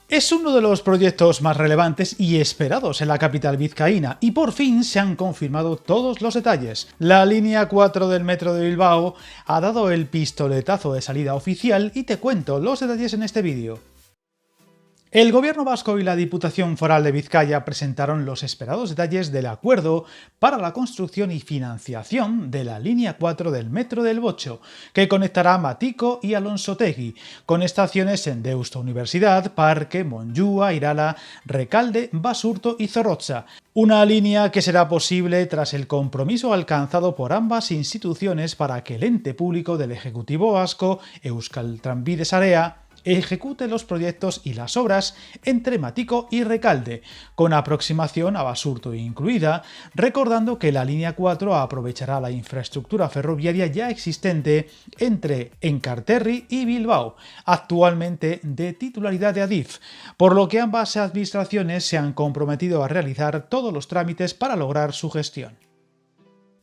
Es uno de los proyectos más relevantes y esperados en la capital vizcaína y por fin se han confirmado todos los detalles. La línea 4 del metro de Bilbao ha dado el pistoletazo de salida oficial y te cuento los detalles en este vídeo. El Gobierno vasco y la Diputación Foral de Vizcaya presentaron los esperados detalles del acuerdo para la construcción y financiación de la línea 4 del metro del Bocho, que conectará Matiko y Alonsotegui, con estaciones en Deusto Universidad, Parque, Montjuïc, Irala, Recalde, Basurto y Zorrotza. Una línea que será posible tras el compromiso alcanzado por ambas instituciones para que el ente público del Ejecutivo vasco, Euskal Trenbide Sarea, ejecute los proyectos y las obras entre Matiko y Recalde, con aproximación a Basurto incluida, recordando que la línea 4 aprovechará la infraestructura ferroviaria ya existente entre Enkarterri y Bilbao, actualmente de titularidad de Adif, por lo que ambas administraciones se han comprometido a realizar todos los trámites para lograr su gestión.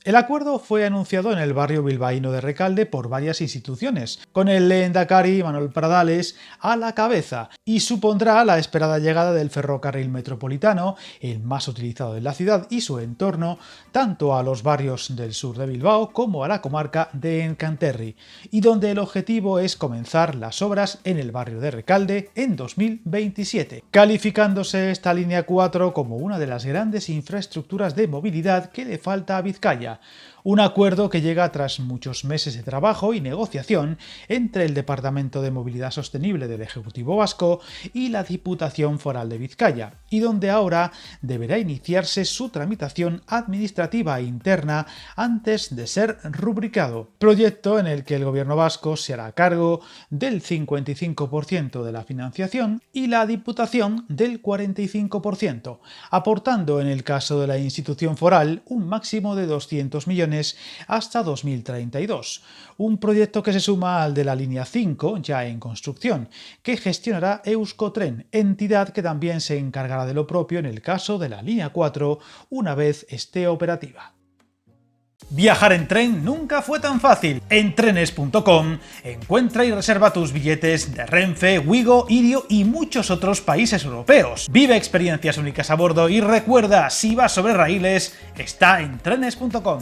El acuerdo fue anunciado en el barrio bilbaíno de Recalde por varias instituciones, con el lehendakari Manuel Pradales a la cabeza, y supondrá la esperada llegada del ferrocarril metropolitano, el más utilizado en la ciudad y su entorno, tanto a los barrios del sur de Bilbao como a la comarca de Enkarterri, y donde el objetivo es comenzar las obras en el barrio de Recalde en 2027, calificándose esta línea 4 como una de las grandes infraestructuras de movilidad que le falta a Vizcaya. Un acuerdo que llega tras muchos meses de trabajo y negociación entre el Departamento de Movilidad Sostenible del Ejecutivo Vasco y la Diputación Foral de Vizcaya, y donde ahora deberá iniciarse su tramitación administrativa interna antes de ser rubricado, proyecto en el que el Gobierno vasco se hará cargo del 55% de la financiación y la Diputación del 45%, aportando en el caso de la institución foral un máximo de 200 millones hasta 2032, un proyecto que se suma al de la línea 5, ya en construcción, que gestionará Euskotren, entidad que también se encargará de lo propio en el caso de la línea 4, una vez esté operativa. Viajar en tren nunca fue tan fácil. En trenes.com encuentra y reserva tus billetes de Renfe, Wigo, Irio y muchos otros países europeos. Vive experiencias únicas a bordo y recuerda, si vas sobre raíles, está en trenes.com.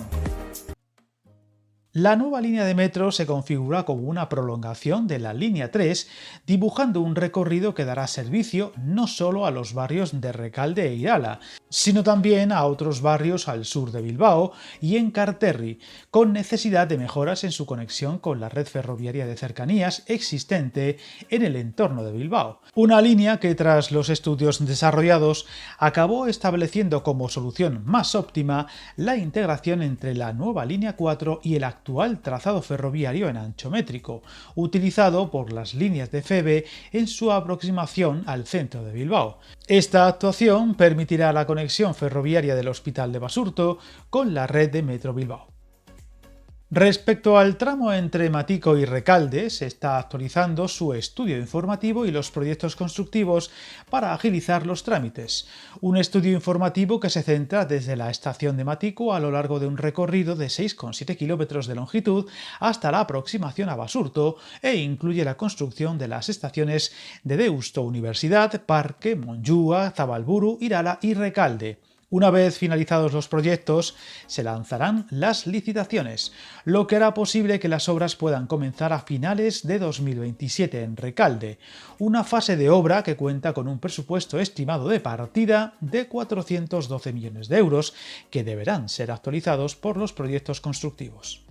La nueva línea de metro se configura como una prolongación de la línea 3, dibujando un recorrido que dará servicio no solo a los barrios de Recalde e Irala, sino también a otros barrios al sur de Bilbao y Enkarterri, con necesidad de mejoras en su conexión con la red ferroviaria de cercanías existente en el entorno de Bilbao. Una línea que, tras los estudios desarrollados, acabó estableciendo como solución más óptima la integración entre la nueva línea 4 y el actual trazado ferroviario en ancho métrico, utilizado por las líneas de FEVE en su aproximación al centro de Bilbao. Esta actuación permitirá la conexión ferroviaria del Hospital de Basurto con la red de Metro Bilbao. Respecto al tramo entre Matiko y Recalde, se está actualizando su estudio informativo y los proyectos constructivos para agilizar los trámites. Un estudio informativo que se centra desde la estación de Matiko a lo largo de un recorrido de 6,7 kilómetros de longitud hasta la aproximación a Basurto e incluye la construcción de las estaciones de Deusto Universidad, Parque, Montjuïc, Zabalburu, Irala y Recalde. Una vez finalizados los proyectos, se lanzarán las licitaciones, lo que hará posible que las obras puedan comenzar a finales de 2027 en Recalde, una fase de obra que cuenta con un presupuesto estimado de partida de 412 millones de euros, que deberán ser actualizados por los proyectos constructivos.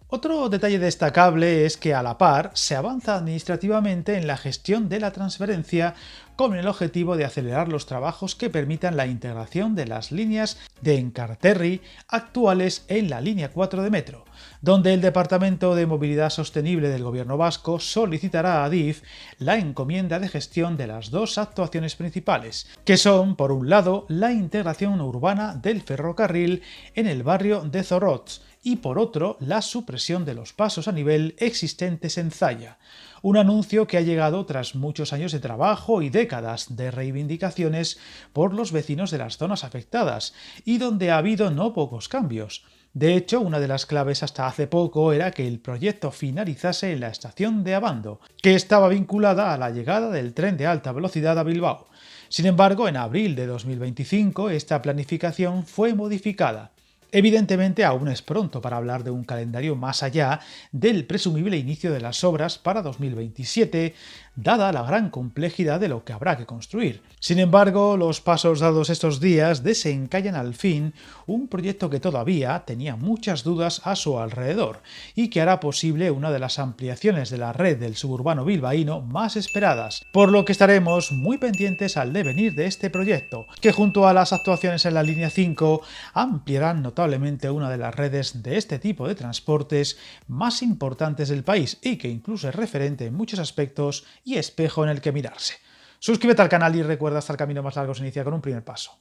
Otro detalle destacable es que a la par se avanza administrativamente en la gestión de la transferencia con el objetivo de acelerar los trabajos que permitan la integración de las líneas de Enkarterri actuales en la línea 4 de metro, donde el Departamento de Movilidad Sostenible del Gobierno vasco solicitará a Adif la encomienda de gestión de las dos actuaciones principales, que son, por un lado, la integración urbana del ferrocarril en el barrio de Zorrotz y por otro la supresión de los pasos a nivel existentes en Zalla, un anuncio que ha llegado tras muchos años de trabajo y décadas de reivindicaciones por los vecinos de las zonas afectadas y donde ha habido no pocos cambios. De hecho, una de las claves hasta hace poco era que el proyecto finalizase en la estación de Abando, que estaba vinculada a la llegada del tren de alta velocidad a Bilbao. Sin embargo, en abril de 2025 esta planificación fue modificada. Evidentemente aún es pronto para hablar de un calendario más allá del presumible inicio de las obras para 2027, dada la gran complejidad de lo que habrá que construir. Sin embargo, los pasos dados estos días desencallan al fin un proyecto que todavía tenía muchas dudas a su alrededor y que hará posible una de las ampliaciones de la red del suburbano bilbaíno más esperadas, por lo que estaremos muy pendientes al devenir de este proyecto, que junto a las actuaciones en la línea 5 ampliarán notablemente una de las redes de este tipo de transportes más importantes del país y que incluso es referente en muchos aspectos y espejo en el que mirarse. Suscríbete al canal y recuerda hasta el camino más largo se inicia con un primer paso.